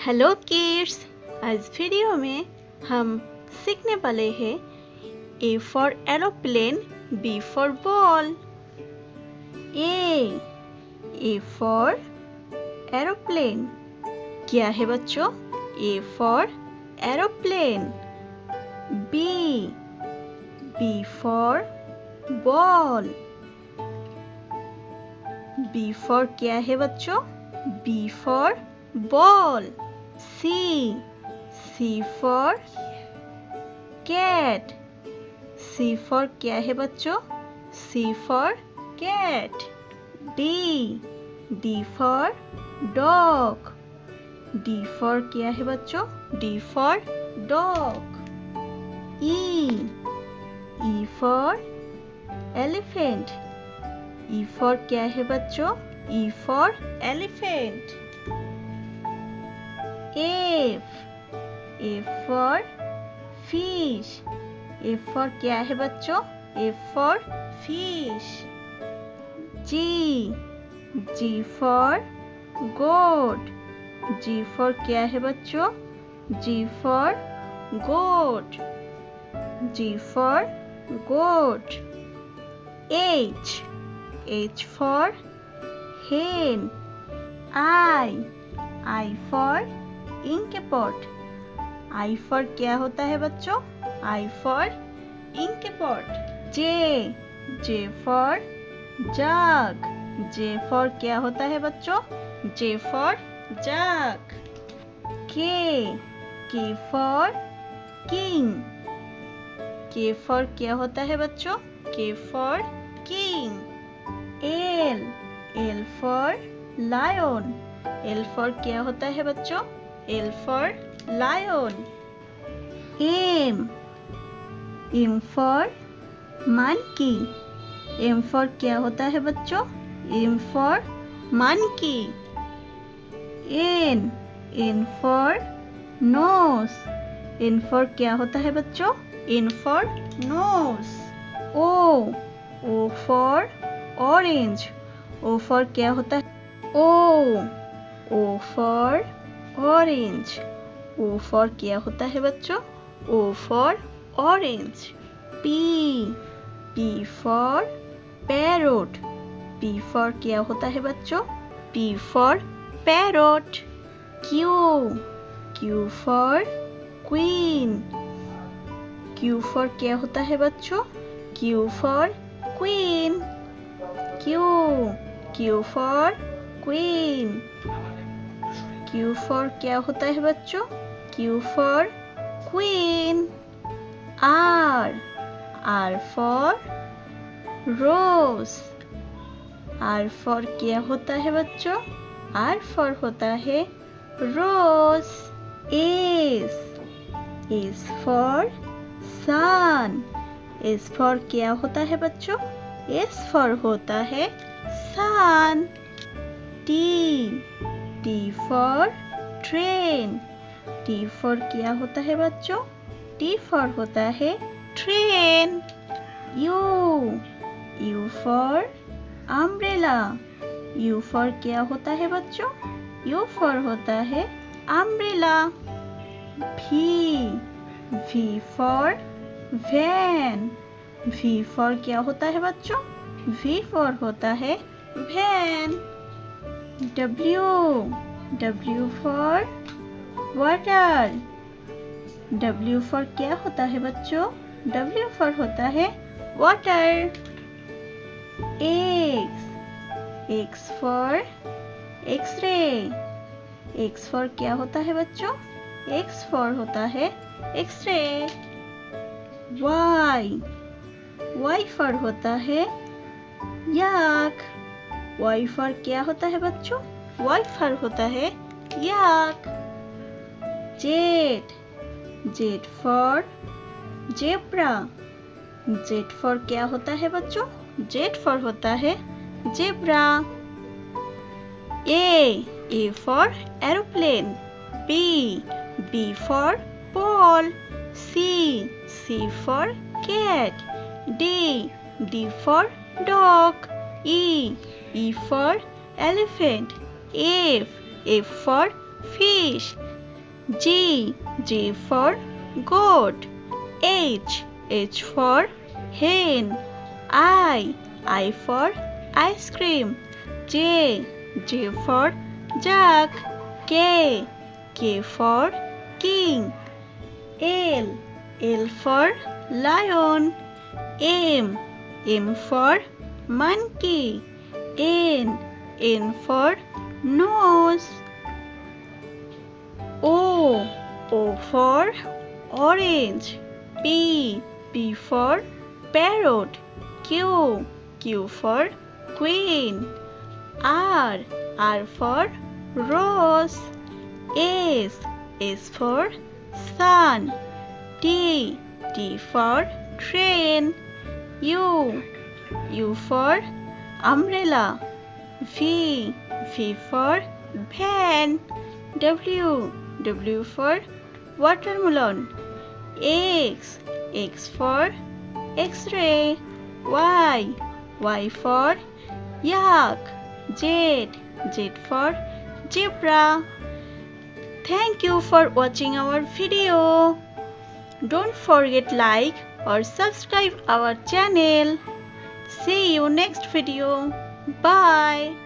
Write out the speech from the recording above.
Hello kids, आज video में हम सीखने वाले हैं A for aeroplane, B for ball. A for aeroplane क्या है बच्चों? A for aeroplane. B for ball. B for क्या है बच्चों? B for ball. C for cat. C for क्या है बच्चों? C for cat. D for dog. D for क्या है बच्चों? D for dog. E for elephant. E for क्या है बच्चों? E for elephant. F for fish. F for क्या है बच्चों? F for fish. G for goat. G for क्या है बच्चों? G for goat. G for goat. H for hen। I for ink pot. I for क्या होता है बच्चों? I for ink pot. J for jug. J for क्या होता है बच्चों? J for jug. K for king. के फॉर क्या होता है बच्चों? K for king. L for lion. L for क्या होता है बच्चों? L for lion. M for monkey. M for क्या होता है बच्चों? M for monkey. N for nose. N for क्या होता है बच्चों? N for nose. O for orange. O for क्या होता है? O for orange. O for क्या होता है बच्चों? O for orange. P for parrot. P for क्या होता है बच्चों? P for parrot. Q for queen. Q for क्या होता है बच्चों? Q for queen. Q for queen. Q for क्या होता है बच्चों? Q for queen. R for rose. R for क्या होता है बच्चों? आर फॉर होता है rose. S for sun. S for क्या होता है बच्चों? एस फॉर होता है sun. T for train. T for क्या होता है बच्चों? टी फॉर होता है train. You for umbrella. U for क्या होता है बच्चों? यू फॉर होता है umbrella. V for van. V for क्या होता है बच्चों? वी फॉर होता है van. W for water. W for क्या होता है बच्चों? डब्ल्यू फॉर होता है water. X for X ray. X for क्या होता है बच्चों? एक्स फॉर होता है एक्सरे। वाई फॉर होता है याक। वाई फॉर क्या होता है बच्चों? वाई फॉर होता है yak. Z for zebra. Z for क्या होता है बच्चों? जेड फॉर होता है zebra. A for aeroplane. B for ball. C for cat. D for dog. E for elephant. F for fish. G for goat. H for hen. I for ice cream. J for jug. K for king. L for lion. M for monkey. N for nose. O for orange. P for parrot. Q for queen. R for rose. S for sun. T for train. U for umbrella. V for van. W for watermelon. X for X-ray. Y for yak. Z for zebra. Thank you for watching our video. Don't forget like or subscribe our channel. See you next video. Bye.